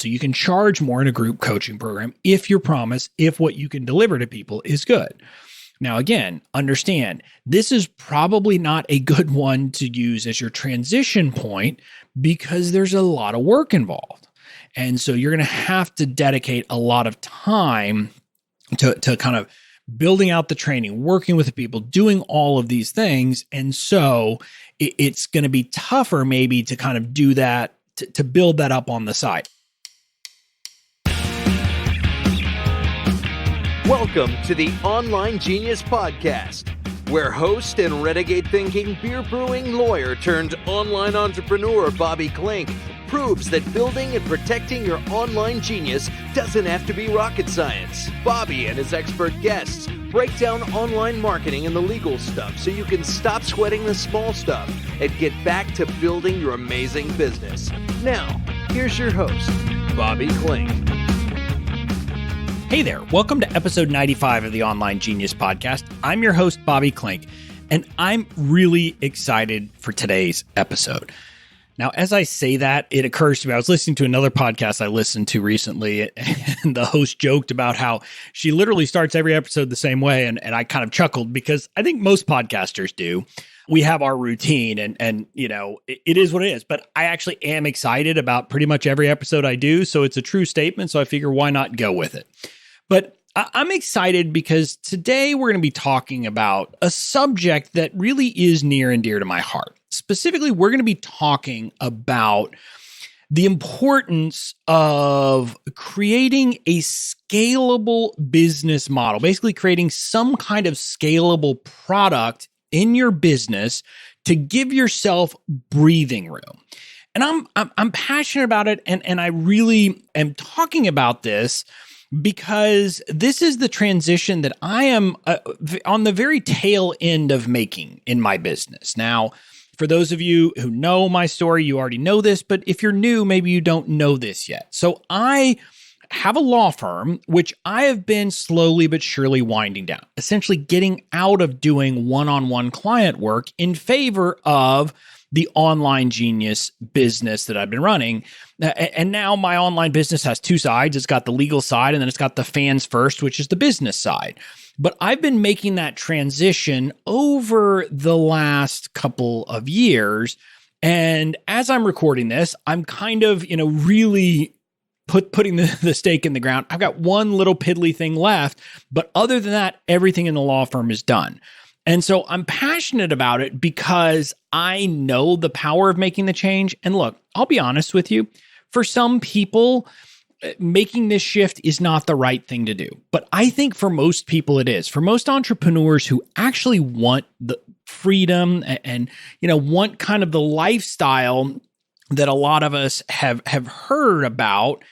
So you can charge more in a group coaching program if your promise, if what you can deliver to people is good. Now, again, understand this is probably not a good one to use as your transition point because there's a lot of work involved. And so you're going to have to dedicate a lot of time to kind of building out the training, working with the people, doing all of these things. And so it's going to be tougher maybe to kind of do that, to build that up on the side. Welcome to the Online Genius Podcast, where host and renegade thinking beer brewing lawyer turned online entrepreneur Bobby Klinck proves that building and protecting your online genius doesn't have to be rocket science. Bobby and his expert guests break down online marketing and the legal stuff so you can stop sweating the small stuff and get back to building your amazing business. Now, here's your host, Bobby Klinck. Hey there, welcome to episode 95 of the Online Genius Podcast. I'm your host, Bobby Klinck, and I'm really excited for today's episode. Now, as I say that, it occurs to me, I was listening to another podcast I listened to recently, and the host joked about how she literally starts every episode the same way, and I kind of chuckled because I think most podcasters do. We have our routine, and you know, it is what it is, but I actually am excited about pretty much every episode I do, so it's a true statement, so I figure why not go with it. But I'm excited because today we're going to be talking about a subject that really is near and dear to my heart. Specifically, we're going to be talking about the importance of creating a scalable business model, basically creating some kind of scalable product in your business to give yourself breathing room. And I'm passionate about it, and I really am talking about this because this is the transition that I am on the very tail end of making in my business. Now, for those of you who know my story, you already know this, but if you're new, maybe you don't know this yet. So I have a law firm, which I have been slowly but surely winding down, essentially getting out of doing one-on-one client work in favor of the Online Genius business that I've been running. And now my online business has two sides. It's got the legal side, and then it's got the fans first, which is the business side. But I've been making that transition over the last couple of years. And as I'm recording this, I'm kind of, really putting the stake in the ground. I've got one little piddly thing left, but other than that, everything in the law firm is done. And so I'm passionate about it because I know the power of making the change. And look, I'll be honest with you, for some people, making this shift is not the right thing to do. But I think for most people it is. For most entrepreneurs who actually want the freedom and want kind of the lifestyle that a lot of us have heard about,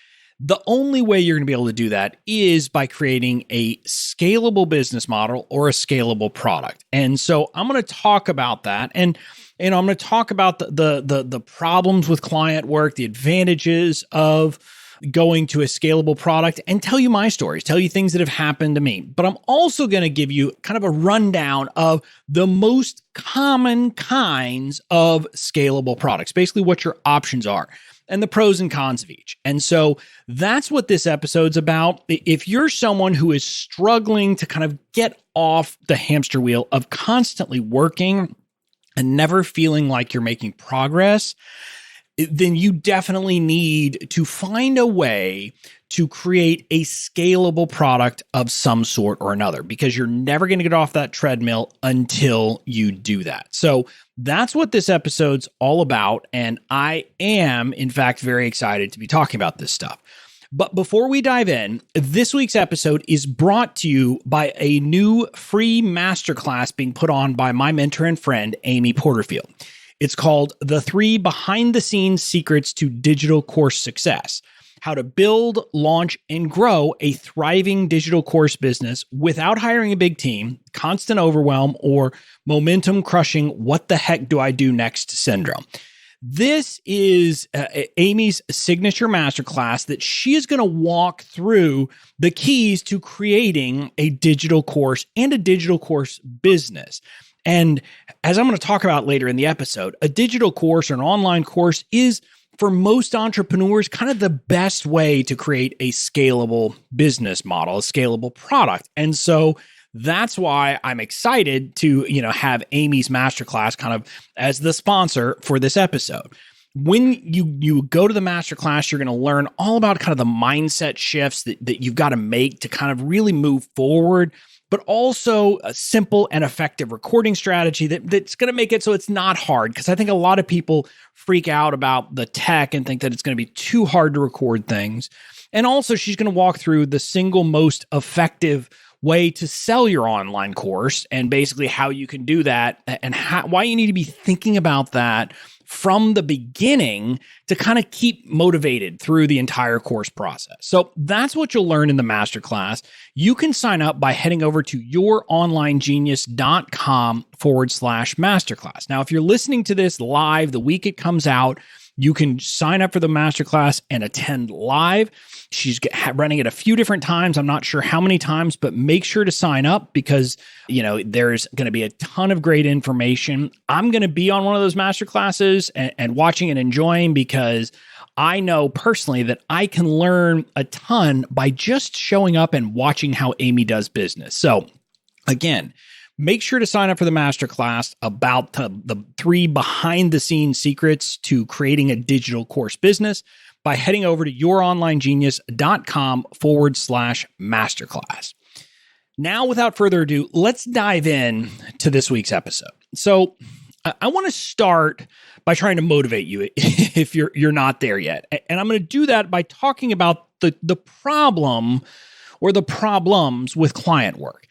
the only way you're going to be able to do that is by creating a scalable business model or a scalable product. And so I'm going to talk about that. And I'm going to talk about the problems with client work, the advantages of going to a scalable product, and tell you my stories, tell you things that have happened to me. But I'm also going to give you kind of a rundown of the most common kinds of scalable products, basically what your options are, and the pros and cons of each. And so that's what this episode's about. If you're someone who is struggling to kind of get off the hamster wheel of constantly working and never feeling like you're making progress, then you definitely need to find a way to create a scalable product of some sort or another, because you're never going to get off that treadmill until you do that. So that's what this episode's all about. And I am, in fact, very excited to be talking about this stuff. But before we dive in, this week's episode is brought to you by a new free masterclass being put on by my mentor and friend, Amy Porterfield. It's called The 3 Behind-the-Scenes Secrets to Digital Course Success: How to Build, Launch, and Grow a Thriving Digital Course Business Without Hiring a Big Team, Constant Overwhelm, or Momentum-Crushing What the Heck Do I Do Next Syndrome. This is Amy's signature masterclass that she is going to walk through the keys to creating a digital course and a digital course business. And as I'm going to talk about later in the episode, a digital course or an online course is for most entrepreneurs, kind of the best way to create a scalable business model, a scalable product. And so that's why I'm excited to, have Amy's masterclass kind of as the sponsor for this episode. When you go to the masterclass, you're going to learn all about kind of the mindset shifts that you've got to make to kind of really move forward, but also a simple and effective recording strategy that's going to make it so it's not hard. Because I think a lot of people freak out about the tech and think that it's going to be too hard to record things. And also, she's going to walk through the single most effective way to sell your online course and basically how you can do that and why you need to be thinking about that from the beginning to kind of keep motivated through the entire course process. So that's what you'll learn in the masterclass. You can sign up by heading over to youronlinegenius.com/masterclass. Now, if you're listening to this live the week it comes out, you can sign up for the masterclass and attend live. She's running it a few different times. I'm not sure how many times, but make sure to sign up because, there's going to be a ton of great information. I'm going to be on one of those masterclasses and watching and enjoying because I know personally that I can learn a ton by just showing up and watching how Amy does business. So again, make sure to sign up for the masterclass about the 3 behind-the-scenes secrets to creating a digital course business by heading over to youronlinegenius.com/masterclass. Now, without further ado, let's dive in to this week's episode. So I want to start by trying to motivate you if you're not there yet. And I'm going to do that by talking about the problem or the problems with client work.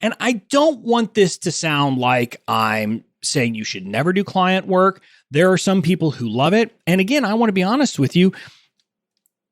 And I don't want this to sound like I'm saying you should never do client work. There are some people who love it. And again, I want to be honest with you.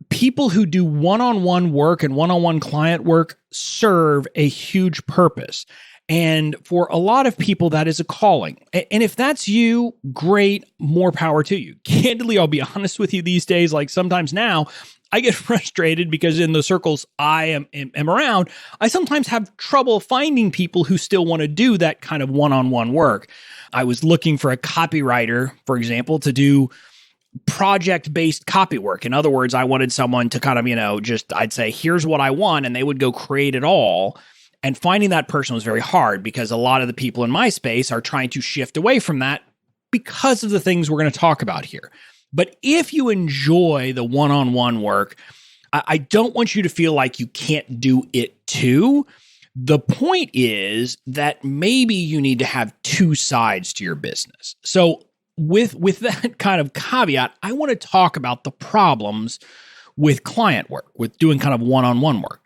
People who do one-on-one work and one-on-one client work serve a huge purpose. And for a lot of people, that is a calling. And if that's you, great, more power to you. Candidly, I'll be honest with you these days, like sometimes now, I get frustrated because in the circles I am around, I sometimes have trouble finding people who still want to do that kind of one-on-one work. I was looking for a copywriter, for example, to do project-based copy work. In other words, I wanted someone to kind of, I'd say, here's what I want, and they would go create it all. And finding that person was very hard because a lot of the people in my space are trying to shift away from that because of the things we're going to talk about here. But if you enjoy the one-on-one work, I don't want you to feel like you can't do it too. The point is that maybe you need to have 2 sides to your business. So with that kind of caveat, I want to talk about the problems with client work, with doing kind of one-on-one work.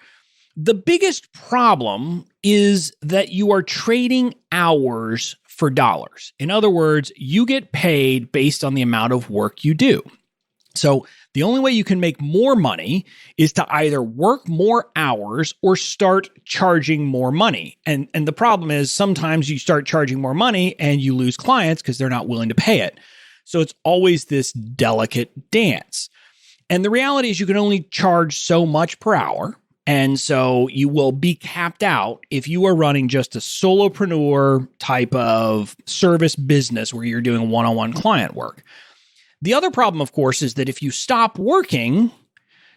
The biggest problem is that you are trading hours for dollars. In other words, you get paid based on the amount of work you do. So the only way you can make more money is to either work more hours or start charging more money. And the problem is sometimes you start charging more money and you lose clients because they're not willing to pay it. So it's always this delicate dance. And the reality is you can only charge so much per hour. And so you will be capped out if you are running just a solopreneur type of service business where you're doing one-on-one client work. The other problem, of course, is that if you stop working,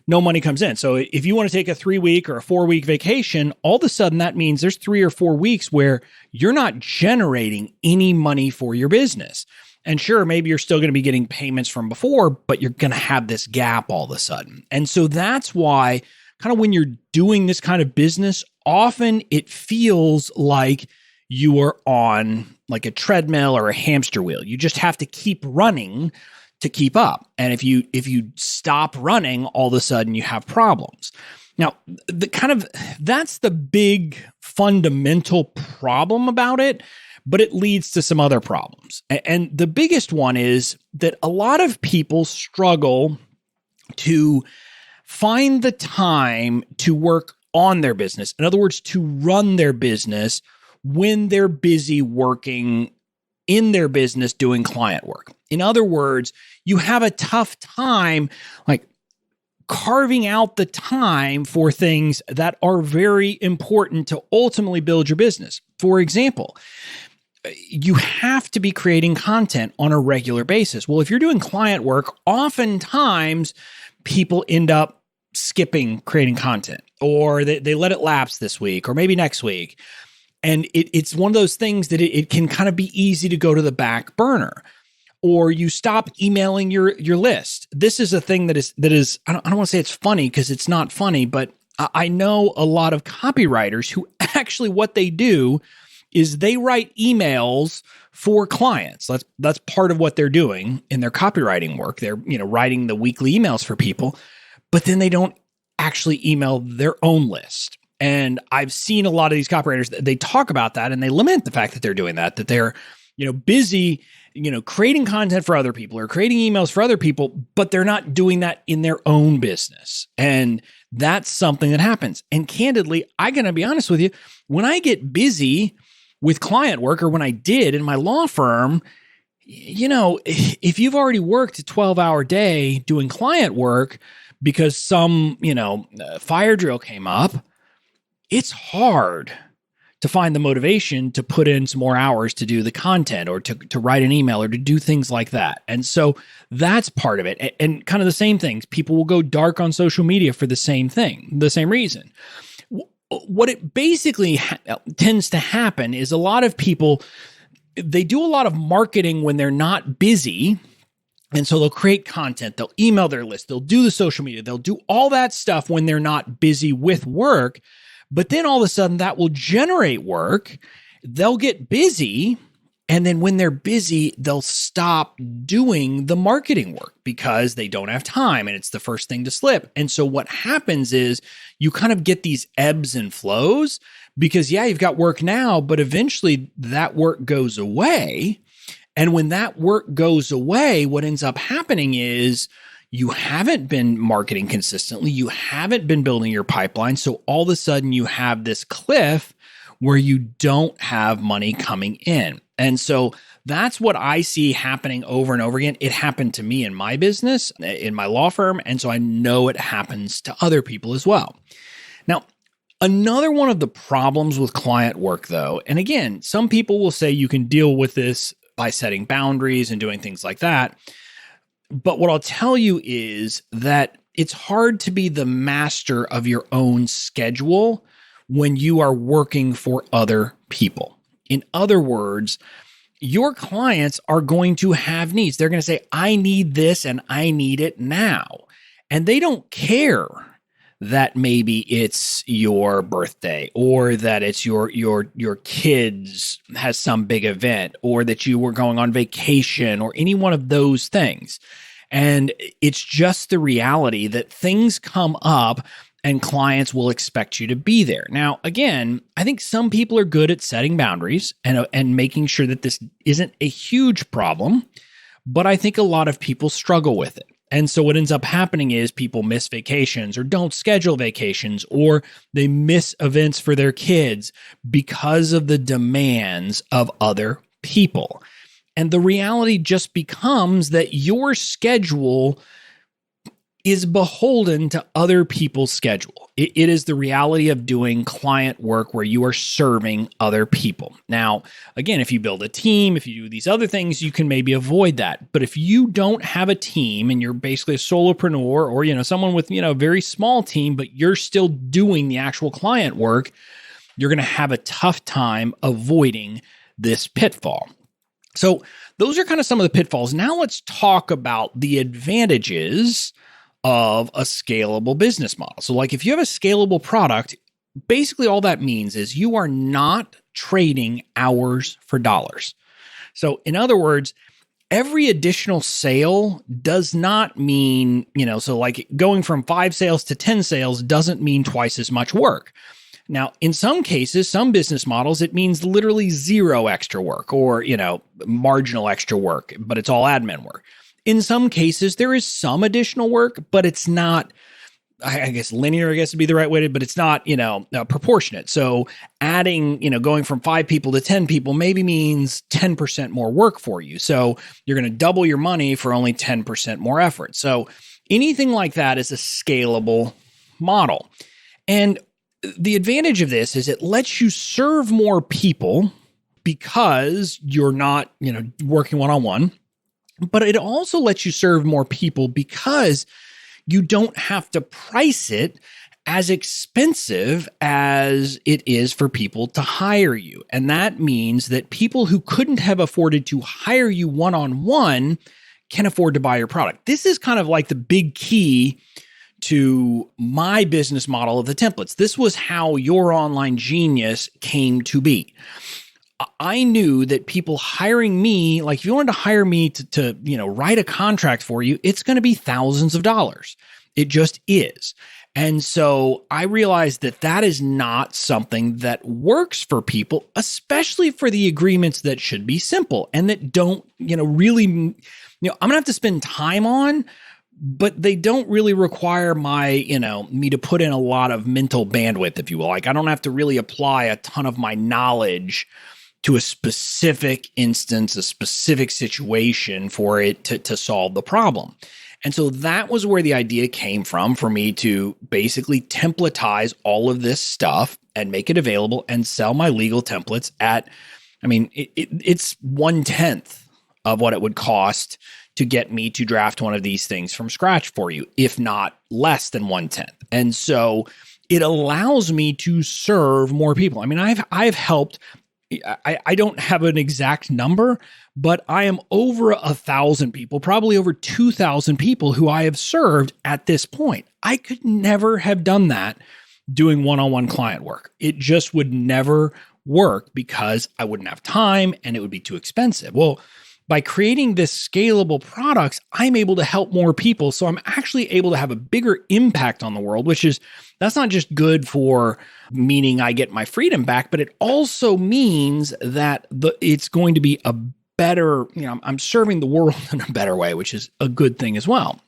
no money comes in. So if you want to take a 3-week or a 4-week vacation, all of a sudden that means there's 3 or 4 weeks where you're not generating any money for your business. And sure, maybe you're still going to be getting payments from before, but you're going to have this gap all of a sudden. And so that's why kind of when you're doing this kind of business, often it feels like you are on like a treadmill or a hamster wheel. You just have to keep running to keep up. And if you stop running, all of a sudden you have problems. Now, that's the big fundamental problem about it, but it leads to some other problems. And the biggest one is that a lot of people struggle to find the time to work on their business. In other words, to run their business when they're busy working in their business doing client work. In other words, you have a tough time like carving out the time for things that are very important to ultimately build your business. For example, you have to be creating content on a regular basis. Well, if you're doing client work, oftentimes people end up skipping creating content, or they let it lapse this week or maybe next week. And it's one of those things that it can kind of be easy to go to the back burner, or you stop emailing your list. This is a thing that is I don't want to say it's funny, because it's not funny, but I know a lot of copywriters who actually what they do is they write emails for clients. That's part of what they're doing in their copywriting work. They're, writing the weekly emails for people, but then they don't actually email their own list. And I've seen a lot of these copywriters, they talk about that and they lament the fact that they're doing that they're, busy, creating content for other people or creating emails for other people, but they're not doing that in their own business. And that's something that happens. And candidly, I'm going to be honest with you, when I get busy with client work, or when I did in my law firm, if you've already worked a 12-hour day doing client work because some, fire drill came up, it's hard to find the motivation to put in some more hours to do the content or to write an email or to do things like that. And so that's part of it. And kind of the same things. People will go dark on social media for the same thing, the same reason. What it basically tends to happen is a lot of people, they do a lot of marketing when they're not busy. And so they'll create content, they'll email their list, they'll do the social media, they'll do all that stuff when they're not busy with work. But then all of a sudden that will generate work. They'll get busy. And then when they're busy, they'll stop doing the marketing work because they don't have time and it's the first thing to slip. And so what happens is you kind of get these ebbs and flows because, you've got work now, but eventually that work goes away. And when that work goes away, what ends up happening is you haven't been marketing consistently. You haven't been building your pipeline. So all of a sudden you have this cliff where you don't have money coming in. And so that's what I see happening over and over again. It happened to me in my business, in my law firm. And so I know it happens to other people as well. Now, another one of the problems with client work, though, and again, some people will say you can deal with this by setting boundaries and doing things like that. But what I'll tell you is that it's hard to be the master of your own schedule when you are working for other people. In other words, your clients are going to have needs. They're going to say, I need this and I need it now. And they don't care that maybe it's your birthday or that it's your kids has some big event or that you were going on vacation or any one of those things. And it's just the reality that things come up and clients will expect you to be there. Now, again, I think some people are good at setting boundaries and making sure that this isn't a huge problem, but I think a lot of people struggle with it. And so what ends up happening is people miss vacations or don't schedule vacations, or they miss events for their kids because of the demands of other people. And the reality just becomes that your schedule is beholden to other people's schedule. It is the reality of doing client work where you are serving other people. Now, again, if you build a team, if you do these other things, you can maybe avoid that. But if you don't have a team and you're basically a solopreneur or, someone with, a very small team, but you're still doing the actual client work, you're going to have a tough time avoiding this pitfall. So those are kind of some of the pitfalls. Now let's talk about the advantages of a scalable business model. So like if you have a scalable product, basically all that means is you are not trading hours for dollars. So in other words, every additional sale does not mean, so like going from 5 sales to 10 sales doesn't mean twice as much work. Now, in some cases, some business models, it means literally 0 extra work or, marginal extra work, but it's all admin work. In some cases, there is some additional work, but it's not, I guess linear, would be the right way to, but it's not, proportionate. So adding, going from 5 people to 10 people maybe means 10% more work for you. So you're going to double your money for only 10% more effort. So anything like that is a scalable model. And the advantage of this is it lets you serve more people because you're not, working one-on-one, but it also lets you serve more people because you don't have to price it as expensive as it is for people to hire you. And that means that people who couldn't have afforded to hire you one-on-one can afford to buy your product. This is kind of like the big key to my business model of the templates. This was how Your Online Genius came to be. I knew that people hiring me, like if you wanted to hire me to write a contract for you, it's going to be thousands of dollars. It just is. And so I realized that is not something that works for people, especially for the agreements that should be simple and that don't, really, I'm going to have to spend time on, but they don't really require me to put in a lot of mental bandwidth, if you will. Like I don't have to really apply a ton of my knowledge to a specific instance, a specific situation for it to solve the problem. And so that was where the idea came from for me to basically templatize all of this stuff and make it available and sell my legal templates at, it's 1/10 of what it would cost to get me to draft one of these things from scratch for you, if not less than 1/10. And so it allows me to serve more people. I've helped, I don't have an exact number, but I am over 1,000 people, probably over 2,000 people who I have served at this point. I could never have done that doing one-on-one client work. It just would never work because I wouldn't have time and it would be too expensive. Well, by creating this scalable products, I'm able to help more people. So I'm actually able to have a bigger impact on the world, that's not just good for meaning I get my freedom back, but it also means that it's going to be a better, I'm serving the world in a better way, which is a good thing as well.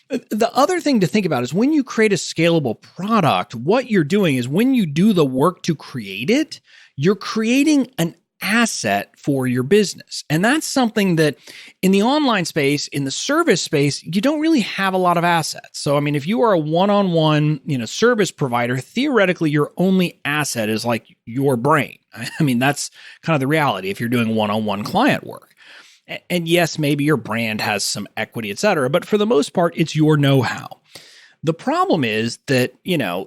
The other thing to think about is when you create a scalable product, what you're doing is when you do the work to create it, you're creating an asset for your business. And that's something that in the online space, in the service space, you don't really have a lot of assets. So, if you are a one-on-one, service provider, theoretically, your only asset is like your brain. That's kind of the reality if you're doing one-on-one client work. And yes, maybe your brand has some equity, et cetera, but for the most part, it's your know-how. The problem is that,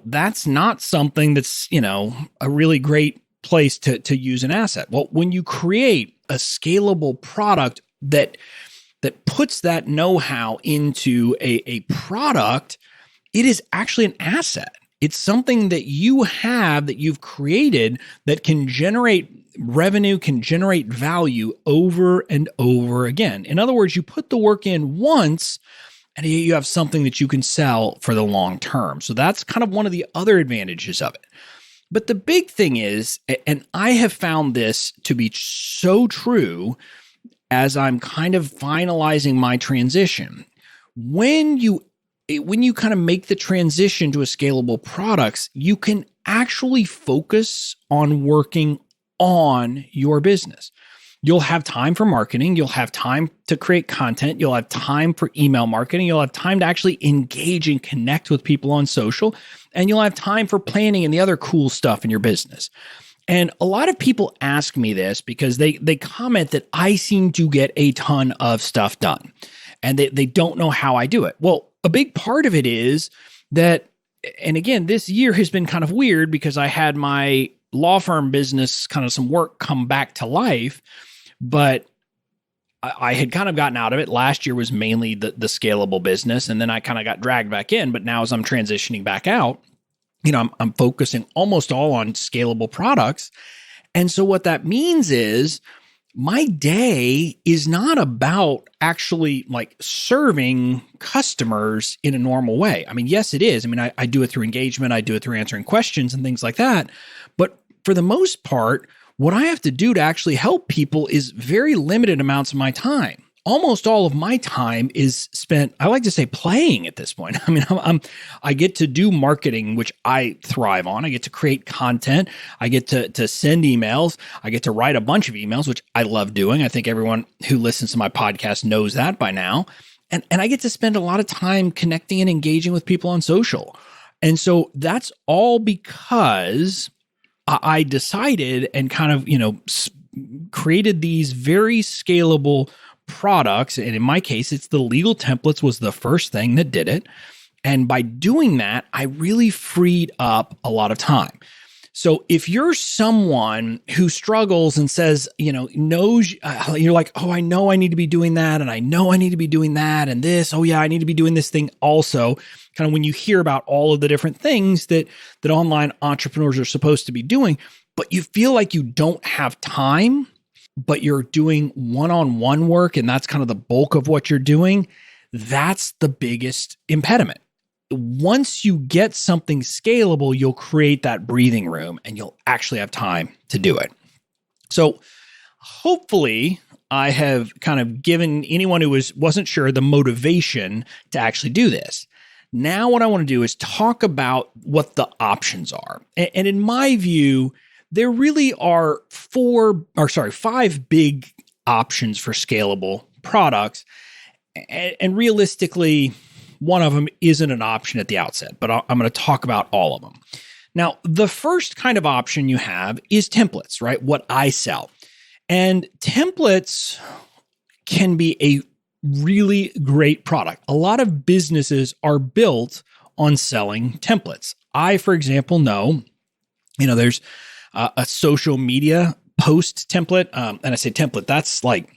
that's not something that's, a really great place to use an asset. Well, when you create a scalable product that puts that know-how into a product, it is actually an asset. It's something that you have, that you've created, that can generate revenue, can generate value over and over again. In other words, you put the work in once, and you have something that you can sell for the long term. So that's kind of one of the other advantages of it. But the big thing is, and I have found this to be so true as I'm kind of finalizing my transition, when you kind of make the transition to a scalable products, you can actually focus on working on your business. You'll have time for marketing. You'll have time to create content. You'll have time for email marketing. You'll have time to actually engage and connect with people on social. And you'll have time for planning and the other cool stuff in your business. And a lot of people ask me this because they comment that I seem to get a ton of stuff done and they don't know how I do it. Well, a big part of it is that, and again, this year has been kind of weird because I had my law firm business, kind of some work come back to life, but I had kind of gotten out of it. Last year was mainly the scalable business, and then I kind of got dragged back in. But now as I'm transitioning back out, I'm focusing almost all on scalable products. And so what that means is my day is not about actually like serving customers in a normal way. Yes, it is. I do it through engagement. I do it through answering questions and things like that. But for the most part, what I have to do to actually help people is very limited amounts of my time. Almost all of my time is spent, I like to say, playing at this point. I get to do marketing, which I thrive on. I get to create content. I get to send emails. I get to write a bunch of emails, which I love doing. I think everyone who listens to my podcast knows that by now. And I get to spend a lot of time connecting and engaging with people on social. And so that's all because I decided and kind of, created these very scalable products. And in my case, it's the legal templates was the first thing that did it. And by doing that, I really freed up a lot of time. So if you're someone who struggles and says, knows, you're like, oh, I know I need to be doing that. And I know I need to be doing that and this. Oh yeah, I need to be doing this thing also. Kind of when you hear about all of the different things that online entrepreneurs are supposed to be doing, but you feel like you don't have time, but you're doing one-on-one work and that's kind of the bulk of what you're doing. That's the biggest impediment. Once you get something scalable, you'll create that breathing room and you'll actually have time to do it. So hopefully I have kind of given anyone who wasn't sure the motivation to actually do this. Now what I want to do is talk about what the options are. And in my view, there really are 5 big options for scalable products. And realistically, one of them isn't an option at the outset, but I'm going to talk about all of them. Now, the first kind of option you have is templates, right? What I sell. And templates can be a really great product. A lot of businesses are built on selling templates. I, for example, know, there's a social media post template. And I say template, that's like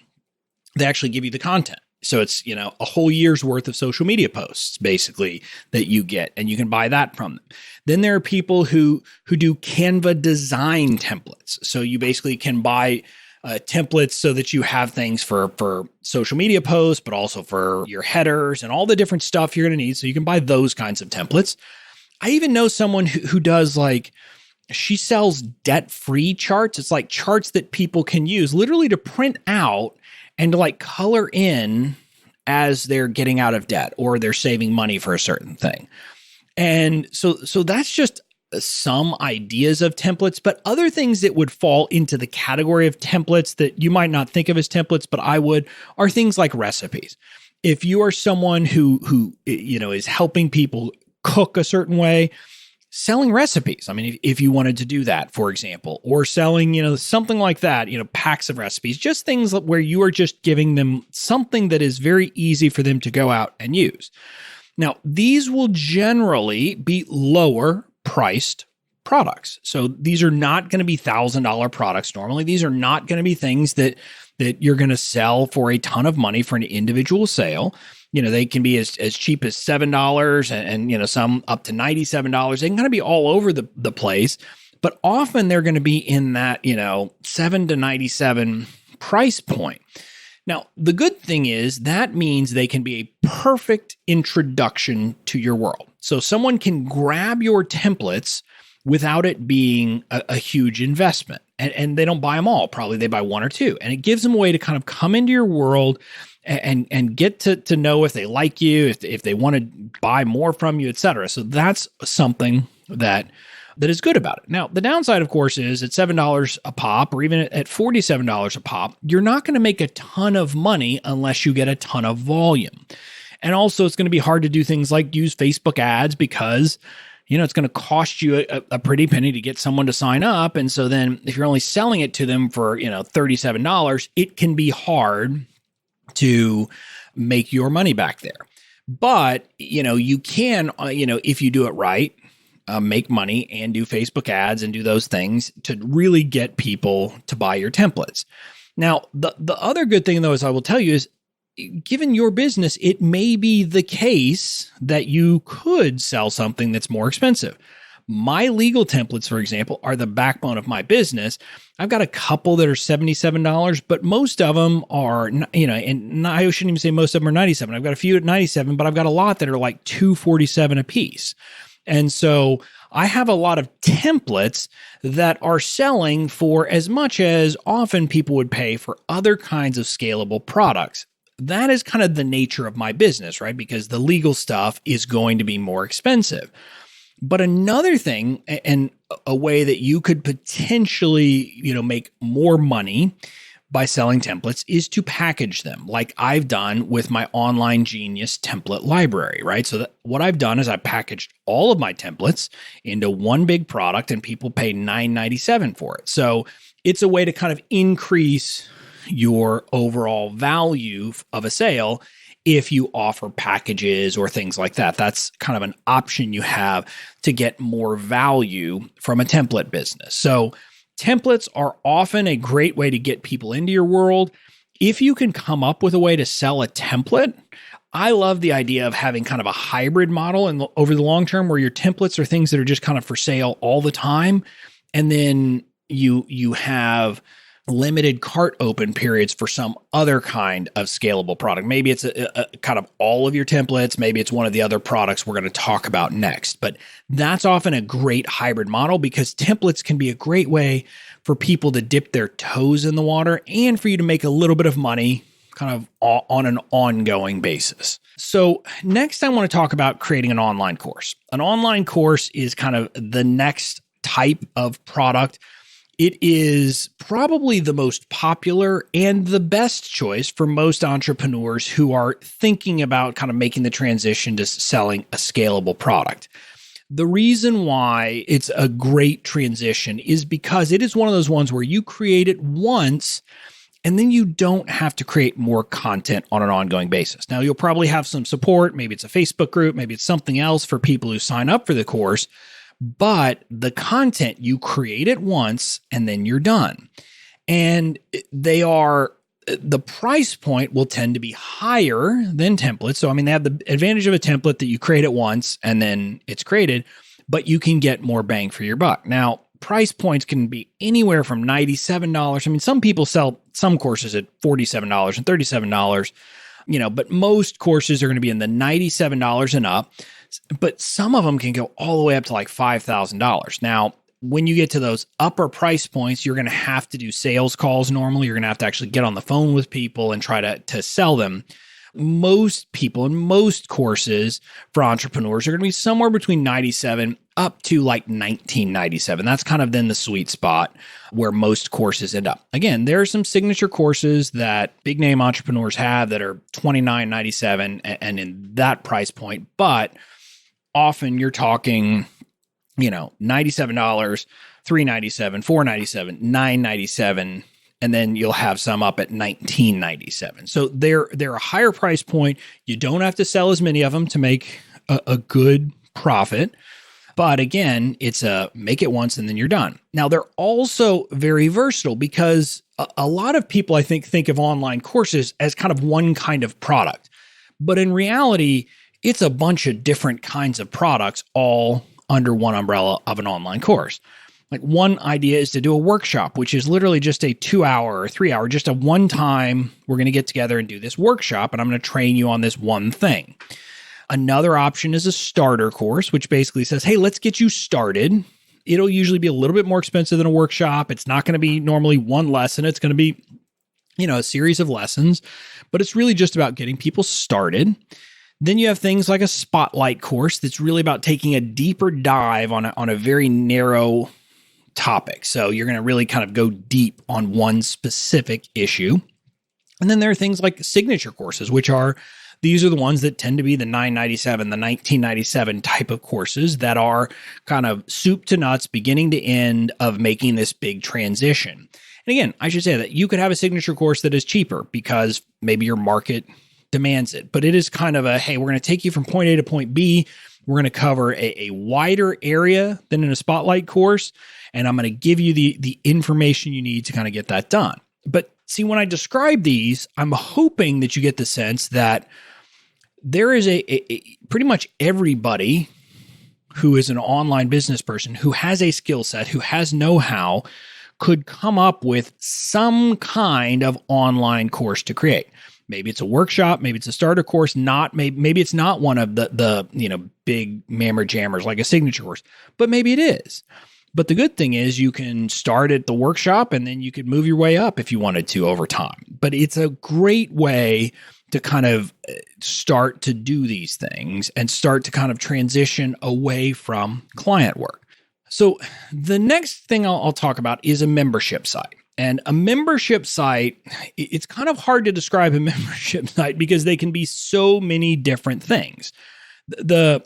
they actually give you the content. So it's, a whole year's worth of social media posts basically that you get, and you can buy that from them. Then there are people who do Canva design templates. So you basically can buy templates so that you have things for social media posts, but also for your headers and all the different stuff you're going to need. So you can buy those kinds of templates. I even know someone who does she sells debt-free charts. It's like charts that people can use literally to print out and to color in as they're getting out of debt or they're saving money for a certain thing. And so that's just some ideas of templates, but other things that would fall into the category of templates that you might not think of as templates, but I would, are things like recipes. If you are someone who is helping people cook a certain way, selling recipes. I mean, if you wanted to do that, for example, or selling, something like that, packs of recipes, just things where you are just giving them something that is very easy for them to go out and use. Now, these will generally be lower priced products. So these are not going to be $1,000 products. Normally, these are not going to be things that you're going to sell for a ton of money for an individual sale. They can be as cheap as $7 and some up to $97. They can kind of be all over the place, but often they're going to be in that, $7 to $97 price point. Now, the good thing is that means they can be a perfect introduction to your world. So someone can grab your templates without it being a huge investment. And they don't buy them all. Probably they buy one or two. And it gives them a way to kind of come into your world and get to know if they like you, if they want to buy more from you, et cetera. So that's something that is good about it. Now, the downside, of course, is at $7 a pop or even at $47 a pop, you're not going to make a ton of money unless you get a ton of volume. And also, it's going to be hard to do things like use Facebook ads because it's going to cost you a pretty penny to get someone to sign up. And so then if you're only selling it to them for, $37, it can be hard to make your money back there. But, you can, if you do it right, make money and do Facebook ads and do those things to really get people to buy your templates. Now, the other good thing, though, is I will tell you is, given your business, it may be the case that you could sell something that's more expensive. My legal templates, for example, are the backbone of my business. I've got a couple that are $77, but most of them are, and I shouldn't even say most of them are $97. I've got a few at $97, but I've got a lot that are like $247 a piece. And so I have a lot of templates that are selling for as much as often people would pay for other kinds of scalable products. That is kind of the nature of my business, right? Because the legal stuff is going to be more expensive. But another thing, and a way that you could potentially, make more money by selling templates is to package them like I've done with my Online Genius template library, right? So what I've done is I packaged all of my templates into one big product and people pay $9.97 for it. So it's a way to kind of increase your overall value of a sale if you offer packages or things like that. That's kind of an option you have to get more value from a template business. So templates are often a great way to get people into your world. If you can come up with a way to sell a template, I love the idea of having kind of a hybrid model and over the long term where your templates are things that are just kind of for sale all the time. And then you have limited cart open periods for some other kind of scalable product. Maybe it's a kind of all of your templates. Maybe it's one of the other products we're going to talk about next. But that's often a great hybrid model because templates can be a great way for people to dip their toes in the water and for you to make a little bit of money kind of on an ongoing basis. So next I want to talk about creating an online course. An online course is kind of the next type of product. It is probably the most popular and the best choice for most entrepreneurs who are thinking about kind of making the transition to selling a scalable product. The reason why it's a great transition is because it is one of those ones where you create it once and then you don't have to create more content on an ongoing basis. Now, you'll probably have some support. Maybe it's a Facebook group. Maybe it's something else for people who sign up for the course. But the content you create it once and then you're done. And the price point will tend to be higher than templates. So, they have the advantage of a template that you create it once and then it's created, but you can get more bang for your buck. Now, price points can be anywhere from $97. Some people sell some courses at $47 and $37, but most courses are going to be in the $97 and up. But some of them can go all the way up to like $5,000. Now, when you get to those upper price points, you're going to have to do sales calls normally. You're going to have to actually get on the phone with people and try to sell them. Most people in most courses for entrepreneurs are going to be somewhere between $97 up to like $19.97. That's kind of then the sweet spot where most courses end up. Again, there are some signature courses that big name entrepreneurs have that are $29.97 and in that price point, but often you're talking, $97, $397, $497, $997, and then you'll have some up at $19.97. So they're a higher price point. You don't have to sell as many of them to make a good profit. But again, it's a make it once and then you're done. Now, they're also very versatile because a lot of people, I think of online courses as kind of one kind of product. But in reality, it's a bunch of different kinds of products all under one umbrella of an online course. Like one idea is to do a workshop, which is literally just a 2-hour or 3-hour, just a one time, we're going to get together and do this workshop and I'm going to train you on this one thing. Another option is a starter course, which basically says, hey, let's get you started. It'll usually be a little bit more expensive than a workshop. It's not going to be normally one lesson. It's going to be, a series of lessons, but it's really just about getting people started. Then you have things like a spotlight course that's really about taking a deeper dive on a very narrow topic. So you're going to really kind of go deep on one specific issue. And then there are things like signature courses, these are the ones that tend to be the $9.97, the $19.97 type of courses that are kind of soup to nuts, beginning to end of making this big transition. And again, I should say that you could have a signature course that is cheaper because maybe your market demands it, but it is kind of hey, we're going to take you from point A to point B. We're going to cover a wider area than in a spotlight course, and I'm going to give you the information you need to kind of get that done. But see, when I describe these, I'm hoping that you get the sense that there is a pretty much everybody who is an online business person who has a skill set, who has know-how, could come up with some kind of online course to create. Maybe it's a workshop, maybe it's a starter course, maybe it's not one of the big mammer jammers like a signature course, but maybe it is. But the good thing is you can start at the workshop and then you could move your way up if you wanted to over time. But it's a great way to kind of start to do these things and start to kind of transition away from client work. So the next thing I'll talk about is a membership site. And a membership site, it's kind of hard to describe a membership site because they can be so many different things. The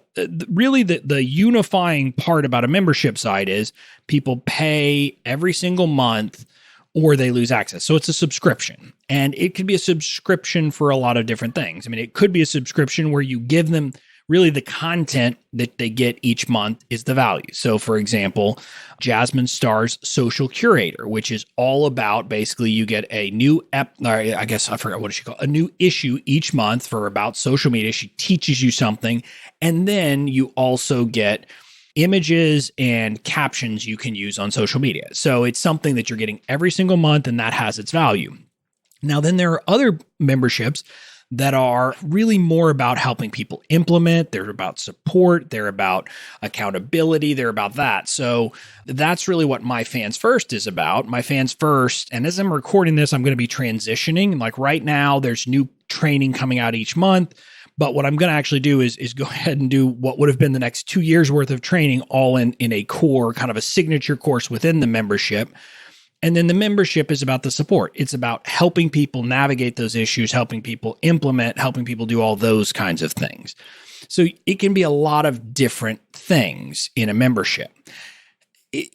unifying part about a membership site is people pay every single month or they lose access. So it's a subscription, and it could be a subscription for a lot of different things. I mean, it could be a subscription where you give them really the content that they get each month is the value. So for example, Jasmine Star's Social Curator, which is all about basically you get a new a new issue each month for about social media. She teaches you something, and then you also get images and captions you can use on social media. So it's something that you're getting every single month, and that has its value. Now, then there are other memberships that are really more about helping people implement. They're about support. They're about accountability. They're about that. So that's really what My Fans First is about. My Fans First, and as I'm recording this, I'm going to be transitioning. Like right now, there's new training coming out each month. But what I'm going to actually do is go ahead and do what would have been the next 2 years worth of training all in a core, kind of a signature course within the membership. And then the membership is about the support. It's about helping people navigate those issues, helping people implement, helping people do all those kinds of things. So it can be a lot of different things in a membership.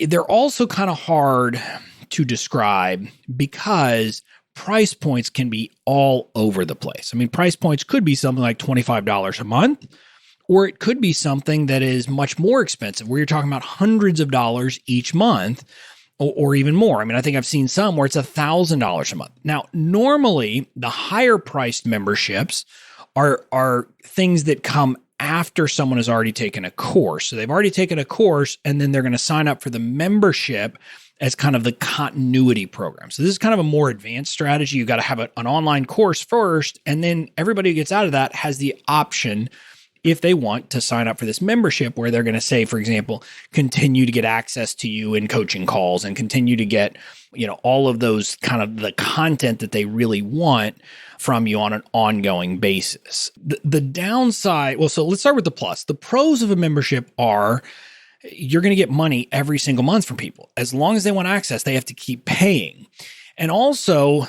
They're also kind of hard to describe because price points can be all over the place. I mean, price points could be something like $25 a month, or it could be something that is much more expensive, where you're talking about hundreds of dollars each month, or even more. I mean, I think I've seen some where it's $1,000 a month. Now, normally the higher priced memberships are things that come after someone has already taken a course. So they've already taken a course, and then they're going to sign up for the membership as kind of the continuity program. So this is kind of a more advanced strategy. You got to have an online course first, and then everybody who gets out of that has the option, if they want, to sign up for this membership where they're going to say, for example, continue to get access to you in coaching calls and continue to get, all of those kind of the content that they really want from you on an ongoing basis. The downside, so let's start with the plus. The pros of a membership are you're going to get money every single month from people. As long as they want access, they have to keep paying. And also,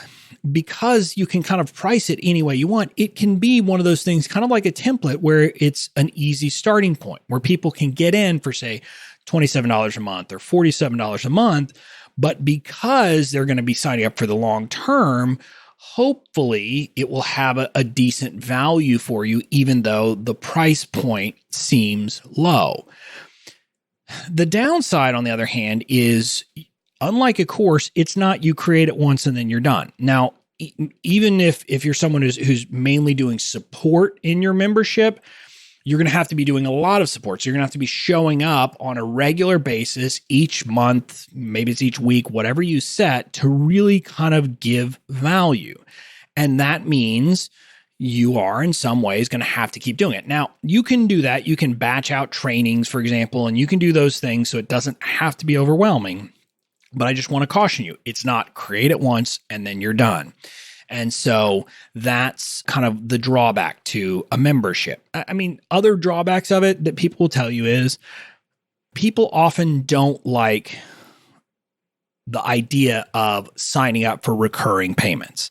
because you can kind of price it any way you want, it can be one of those things, kind of like a template, where it's an easy starting point where people can get in for, say, $27 a month or $47 a month. But because they're going to be signing up for the long term, hopefully it will have a decent value for you, even though the price point seems low. The downside, on the other hand, is unlike a course, it's not you create it once and then you're done. Now, even if you're someone who's mainly doing support in your membership, you're going to have to be doing a lot of support. So you're going to have to be showing up on a regular basis each month, maybe it's each week, whatever you set, to really kind of give value. And that means you are in some ways going to have to keep doing it. Now, you can do that. You can batch out trainings, for example, and you can do those things so it doesn't have to be overwhelming. But I just want to caution you, it's not create it once and then you're done. And so that's kind of the drawback to a membership. I mean, other drawbacks of it that people will tell you is people often don't like the idea of signing up for recurring payments.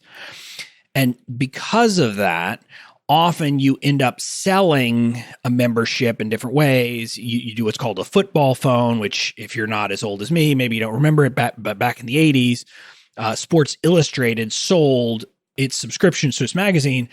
And because of that, often you end up selling a membership in different ways. You do what's called a football phone, which if you're not as old as me, maybe you don't remember it, but back in the 80s, Sports Illustrated sold its subscription to its magazine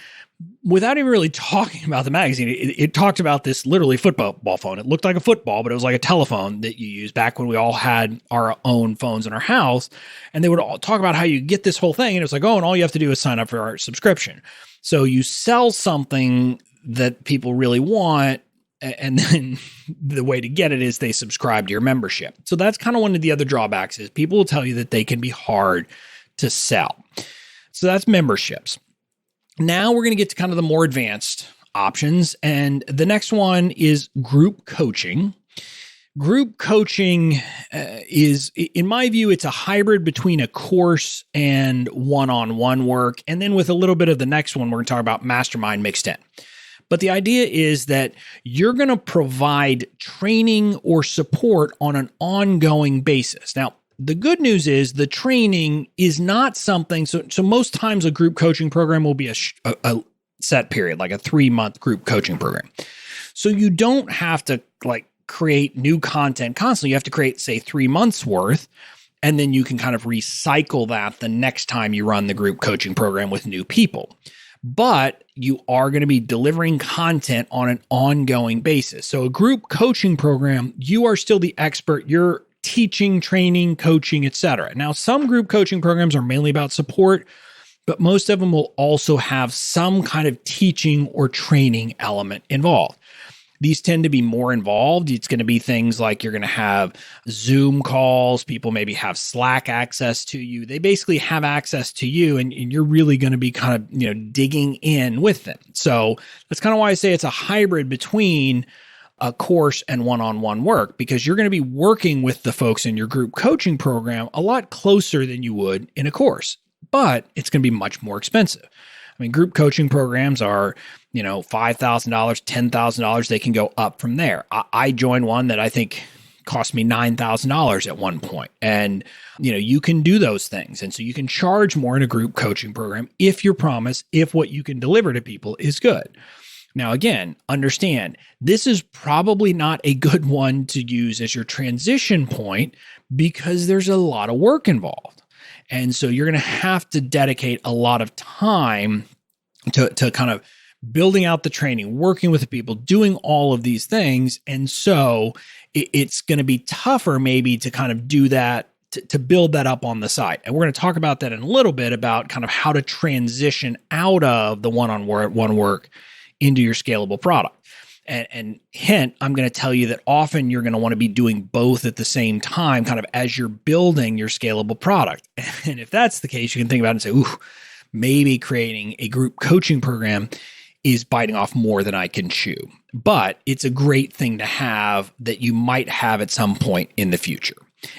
without even really talking about the magazine. It talked about this literally football phone. It looked like a football, but it was like a telephone that you used back when we all had our own phones in our house. And they would all talk about how you get this whole thing. And it was like, and all you have to do is sign up for our subscription. So you sell something that people really want, and then the way to get it is they subscribe to your membership. So that's kind of one of the other drawbacks is people will tell you that they can be hard to sell. So that's memberships. Now we're going to get to kind of the more advanced options. And the next one is group coaching. Group coaching is, in my view, it's a hybrid between a course and one-on-one work. And then with a little bit of the next one, we're going to talk about Mastermind mixed in. But the idea is that you're going to provide training or support on an ongoing basis. Now, the good news is the training is not something. So most times a group coaching program will be a set period, like a 3-month group coaching program. So you don't have to create new content constantly. You have to create, say, 3 months worth, and then you can kind of recycle that the next time you run the group coaching program with new people. But you are going to be delivering content on an ongoing basis. So a group coaching program, you are still the expert. You're teaching, training, coaching, etc. Now, some group coaching programs are mainly about support, but most of them will also have some kind of teaching or training element involved. These tend to be more involved. It's going to be things like you're going to have Zoom calls. People maybe have Slack access to you. They basically have access to you, and you're really going to be kind of, digging in with them. So that's kind of why I say it's a hybrid between a course and one-on-one work, because you're going to be working with the folks in your group coaching program a lot closer than you would in a course, but it's going to be much more expensive. I mean, group coaching programs are, $5,000, $10,000. They can go up from there. I joined one that I think cost me $9,000 at one point. And, you can do those things. And so you can charge more in a group coaching program if what you can deliver to people is good. Now, again, understand, this is probably not a good one to use as your transition point because there's a lot of work involved. And so you're going to have to dedicate a lot of time to kind of building out the training, working with the people, doing all of these things. And so it's going to be tougher maybe to kind of do that, to build that up on the side. And we're going to talk about that in a little bit, about kind of how to transition out of the one-on-one work into your scalable product. And hint, I'm going to tell you that often you're going to want to be doing both at the same time, kind of as you're building your scalable product. And if that's the case, you can think about it and say, ooh, maybe creating a group coaching program is biting off more than I can chew. But it's a great thing to have that you might have at some point in the future.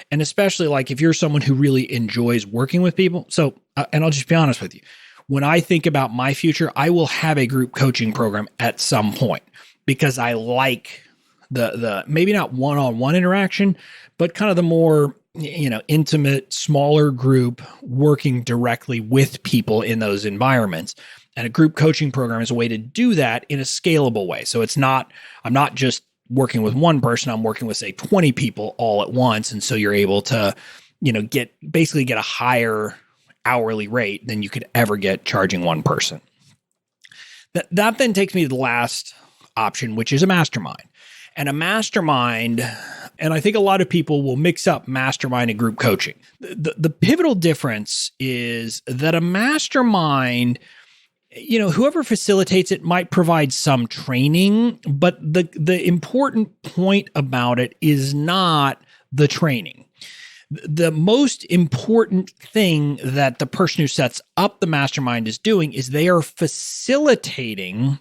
And especially if you're someone who really enjoys working with people. So, and I'll just be honest with you, when I think about my future, I will have a group coaching program at some point, because I like the maybe not one-on-one interaction, but kind of the more, intimate, smaller group working directly with people in those environments. And a group coaching program is a way to do that in a scalable way. So I'm not just working with one person, I'm working with, say, 20 people all at once. And so you're able to, get a higher hourly rate than you could ever get charging one person. That then takes me to the last option, which is a mastermind. And a mastermind, and I think a lot of people will mix up mastermind and group coaching. The pivotal difference is that a mastermind, whoever facilitates it might provide some training, but the important point about it is not the training. The most important thing that the person who sets up the mastermind is doing is they are facilitating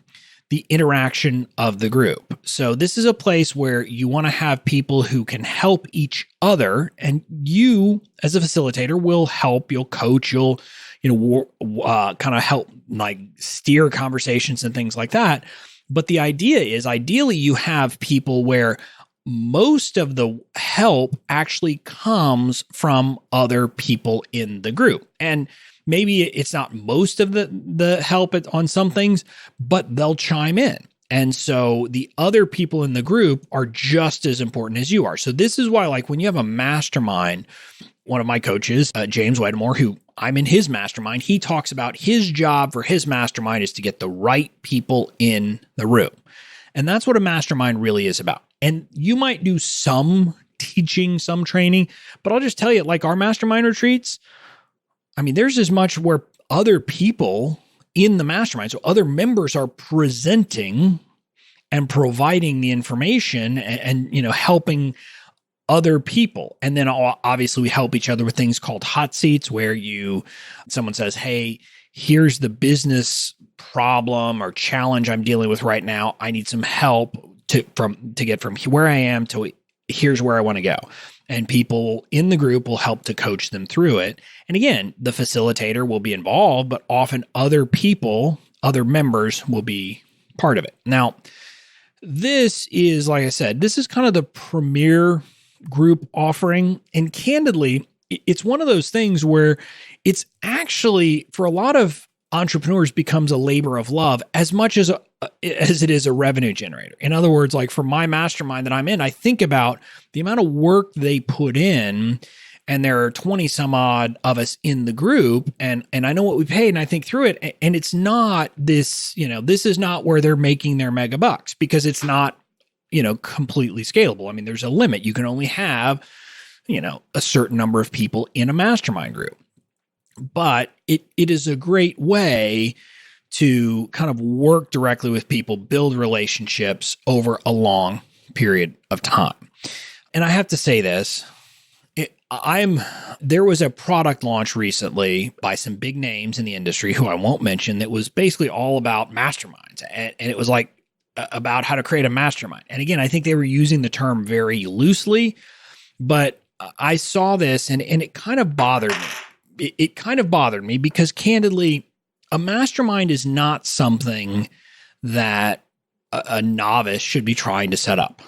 the interaction of the group. So this is a place where you want to have people who can help each other, and you as a facilitator will help, you'll coach, you'll kind of help steer conversations and things like that. But the idea is ideally you have people where most of the help actually comes from other people in the group. And maybe it's not most of the help on some things, but they'll chime in. And so the other people in the group are just as important as you are. So this is why, when you have a mastermind, one of my coaches, James Wedmore, who I'm in his mastermind, he talks about his job for his mastermind is to get the right people in the room. And that's what a mastermind really is about. And you might do some teaching, some training, but I'll just tell you, our mastermind retreats, there's as much where other people in the mastermind, so other members are presenting and providing the information and helping other people. And then obviously we help each other with things called hot seats, where someone says, hey, here's the business problem or challenge I'm dealing with right now. I need some help to get from where I am to here's where I want to go. And people in the group will help to coach them through it. And again, the facilitator will be involved, but often other people, other members will be part of it. Now, this is, like I said, this is kind of the premier group offering. And candidly, it's one of those things where it's actually, for a lot of entrepreneurs, becomes a labor of love as much as it is a revenue generator. In other words, like for my mastermind that I'm in, I think about the amount of work they put in, and there are 20 some odd of us in the group, and I know what we paid, and I think through it, and it's not this, this is not where they're making their mega bucks, because it's not, completely scalable. I mean, there's a limit. You can only have, a certain number of people in a mastermind group. But it is a great way to kind of work directly with people, build relationships over a long period of time. And I have to say this, there was a product launch recently by some big names in the industry who I won't mention that was basically all about masterminds. And it was like about how to create a mastermind. And again, I think they were using the term very loosely, but I saw this and it kind of bothered me. It kind of bothered me because, candidly, a mastermind is not something that a novice should be trying to set up,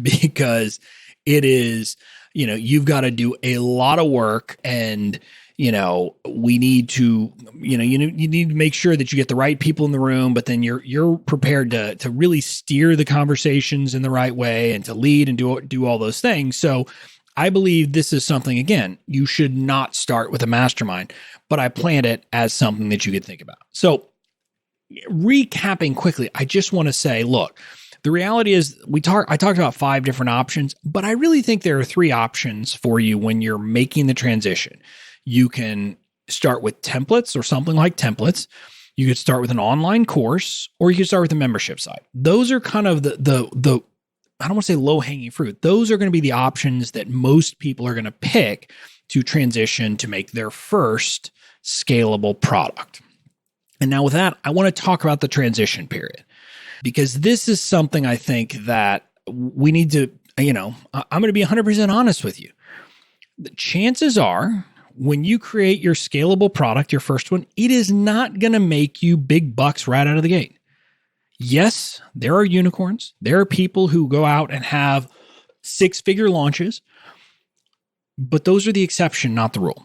because it is, you've got to do a lot of work, and, we need to, you need to make sure that you get the right people in the room, but then you're prepared to really steer the conversations in the right way and to lead and do all those things. So I believe this is something, again, you should not start with a mastermind, but I planned it as something that you could think about. So recapping quickly, I just want to say, look, the reality is I talked about 5 different options, but I really think there are 3 options for you when you're making the transition. You can start with templates or something like templates. You could start with an online course, or you could start with a membership site. Those are kind of the I don't want to say low-hanging fruit. Those are going to be the options that most people are going to pick to transition to make their first scalable product. And now with that, I want to talk about the transition period, because this is something I think that we need to, I'm going to be 100% honest with you. The chances are, when you create your scalable product, your first one, it is not going to make you big bucks right out of the gate. Yes, there are unicorns. There are people who go out and have 6-figure launches, but those are the exception, not the rule.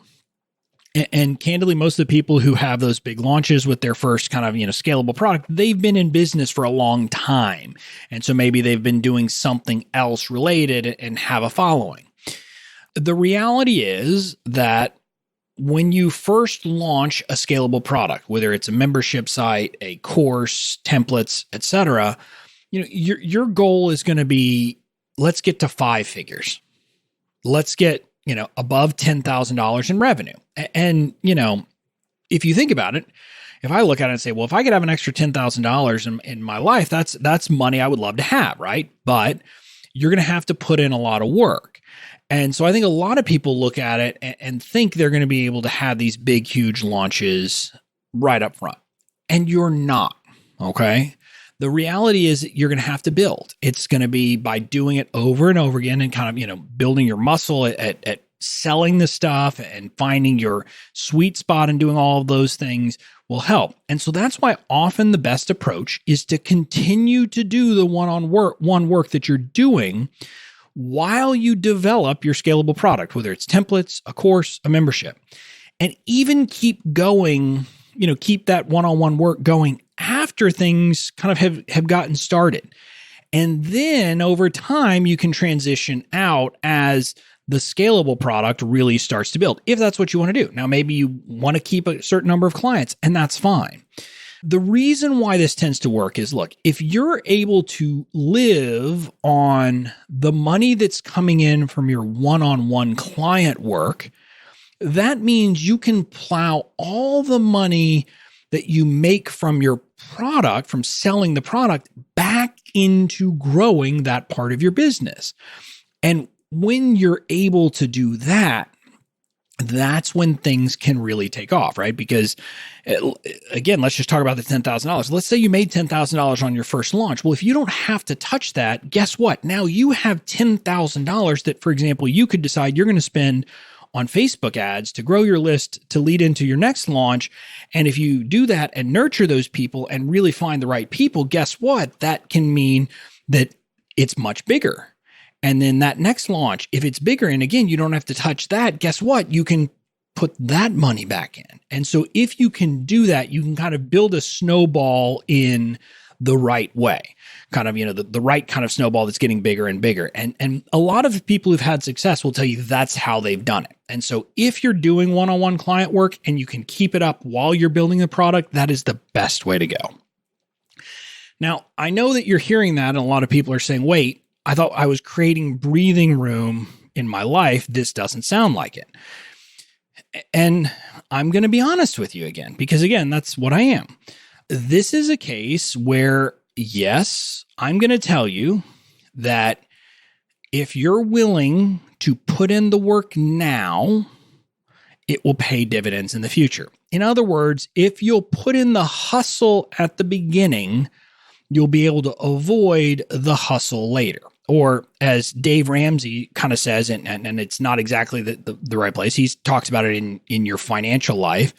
And candidly, most of the people who have those big launches with their first kind of, scalable product, they've been in business for a long time. And so maybe they've been doing something else related and have a following. The reality is that when you first launch a scalable product, whether it's a membership site, a course, templates, etc., your goal is going to be, let's get to 5 figures. Let's get, above $10,000 in revenue. And, if you think about it, if I look at it and say, well, if I could have an extra $10,000 in my life, that's money I would love to have, right? But you're going to have to put in a lot of work. And so I think a lot of people look at it and think they're going to be able to have these big, huge launches right up front. And you're not, okay? The reality is you're going to have to build. It's going to be by doing it over and over again and kind of, building your muscle at selling the stuff and finding your sweet spot and doing all of those things will help. And so that's why often the best approach is to continue to do the one work that you're doing while you develop your scalable product, whether it's templates, a course, a membership, and even keep going, keep that one-on-one work going after things kind of have gotten started. And then over time, you can transition out as the scalable product really starts to build, if that's what you want to do. Now, maybe you want to keep a certain number of clients, and that's fine. The reason why this tends to work is, look, if you're able to live on the money that's coming in from your one-on-one client work, that means you can plow all the money that you make from your product, from selling the product, back into growing that part of your business. And when you're able to do that, that's when things can really take off, right? Because again, let's just talk about the $10,000. Let's say you made $10,000 on your first launch. Well, if you don't have to touch that, guess what? Now you have $10,000 that, for example, you could decide you're going to spend on Facebook ads to grow your list to lead into your next launch. And if you do that and nurture those people and really find the right people, guess what? That can mean that it's much bigger. And then that next launch, if it's bigger, and again, you don't have to touch that, guess what? You can put that money back in. And so if you can do that, you can kind of build a snowball in the right way, kind of, the right kind of snowball that's getting bigger and bigger. And a lot of people who've had success will tell you that's how they've done it. And so if you're doing one-on-one client work and you can keep it up while you're building the product, that is the best way to go. Now, I know that you're hearing that, and a lot of people are saying, wait, I thought I was creating breathing room in my life. This doesn't sound like it. And I'm going to be honest with you again, because again, that's what I am. This is a case where, yes, I'm going to tell you that if you're willing to put in the work now, it will pay dividends in the future. In other words, if you'll put in the hustle at the beginning, you'll be able to avoid the hustle later. Or as Dave Ramsey kind of says, and it's not exactly the right place, he talks about it in your financial life,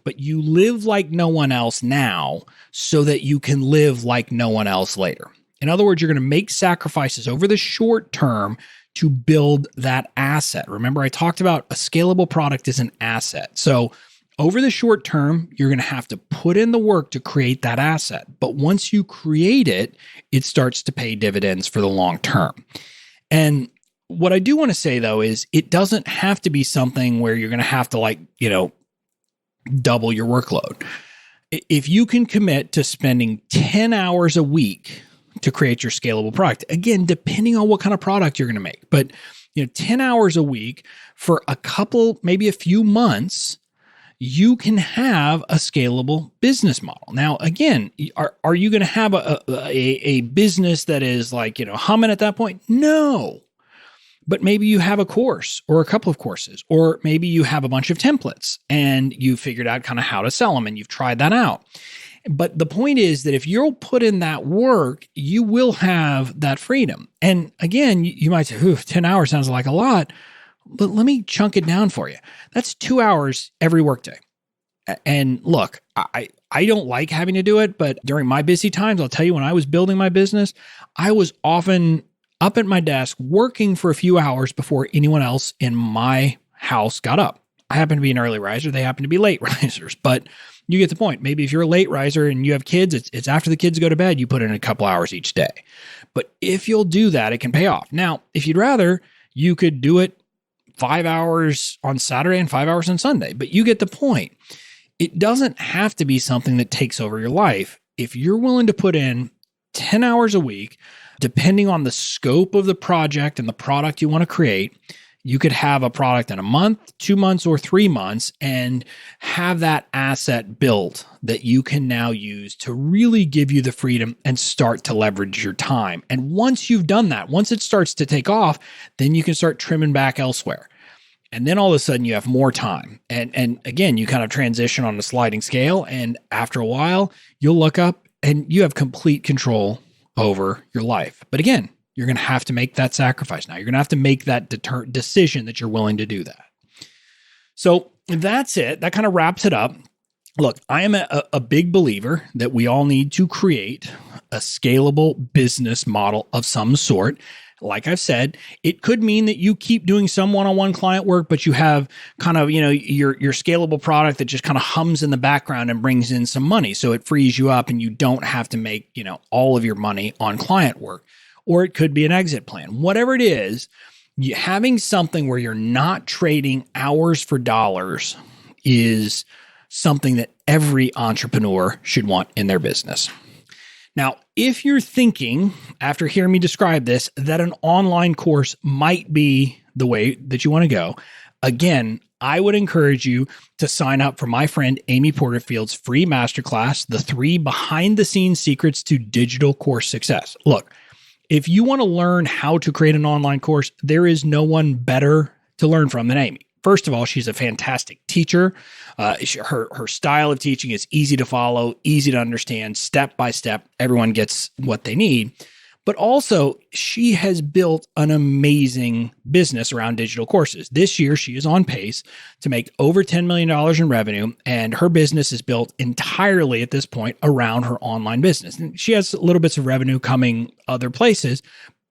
but you live like no one else now so that you can live like no one else later. In other words, you're going to make sacrifices over the short term to build that asset. Remember, I talked about a scalable product is an asset. So over the short term, you're going to have to put in the work to create that asset. But once you create it, it starts to pay dividends for the long term. And what I do want to say, though, is it doesn't have to be something where you're going to have to double your workload. If you can commit to spending 10 hours a week to create your scalable product, again, depending on what kind of product you're going to make, but 10 hours a week for a couple, maybe a few months, you can have a scalable business model. Now, again, are you going to have a business that is humming at that point? No. But maybe you have a course or a couple of courses, or maybe you have a bunch of templates and you figured out kind of how to sell them and you've tried that out. But the point is that if you'll put in that work, you will have that freedom. And again, you might say, 10 hours sounds like a lot. But let me chunk it down for you. That's 2 hours every workday. And look, I don't like having to do it, but during my busy times, I'll tell you, when I was building my business, I was often up at my desk working for a few hours before anyone else in my house got up. I happen to be an early riser. They happen to be late risers, but you get the point. Maybe if you're a late riser and you have kids, it's after the kids go to bed, you put in a couple hours each day. But if you'll do that, it can pay off. Now, if you'd rather, you could do it 5 hours on Saturday and 5 hours on Sunday, but you get the point. It doesn't have to be something that takes over your life. If you're willing to put in 10 hours a week, depending on the scope of the project and the product you want to create, you could have a product in a month, 2 months, or 3 months and have that asset built that you can now use to really give you the freedom and start to leverage your time. And once you've done that, once it starts to take off, then you can start trimming back elsewhere. And then all of a sudden you have more time. And again, you kind of transition on a sliding scale. And after a while, you'll look up and you have complete control over your life. But again, you're going to have to make that sacrifice now. You're going to have to make that decision that you're willing to do that. So that's it. That kind of wraps it up. Look, I am a big believer that we all need to create a scalable business model of some sort. Like I've said, it could mean that you keep doing some one-on-one client work, but you have kind of, your scalable product that just kind of hums in the background and brings in some money. So it frees you up and you don't have to make, all of your money on client work. Or it could be an exit plan. Whatever it is, having something where you're not trading hours for dollars is something that every entrepreneur should want in their business. Now, if you're thinking, after hearing me describe this, that an online course might be the way that you want to go, again, I would encourage you to sign up for my friend Amy Porterfield's free masterclass, The 3 Behind-the-Scenes Secrets to Digital Course Success. Look, if you want to learn how to create an online course, there is no one better to learn from than Amy. First of all, she's a fantastic teacher. Her style of teaching is easy to follow, easy to understand, step by step. Everyone gets what they need. But also, she has built an amazing business around digital courses. This year, she is on pace to make over $10 million in revenue, and her business is built entirely at this point around her online business. And she has little bits of revenue coming other places,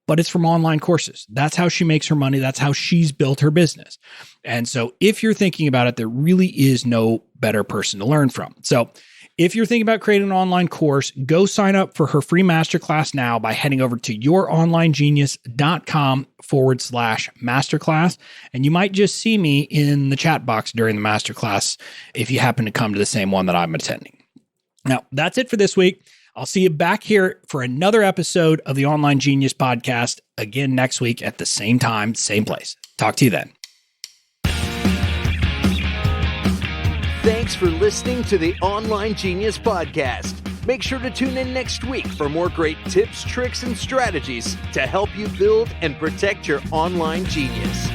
but it's from online courses. That's how she makes her money. That's how she's built her business. And so if you're thinking about it, there really is no better person to learn from. So if you're thinking about creating an online course, go sign up for her free masterclass now by heading over to youronlinegenius.com/masterclass. And you might just see me in the chat box during the masterclass if you happen to come to the same one that I'm attending. Now, that's it for this week. I'll see you back here for another episode of the Online Genius Podcast again next week at the same time, same place. Talk to you then. Thanks for listening to the Online Genius Podcast. Make sure to tune in next week for more great tips, tricks, and strategies to help you build and protect your online genius.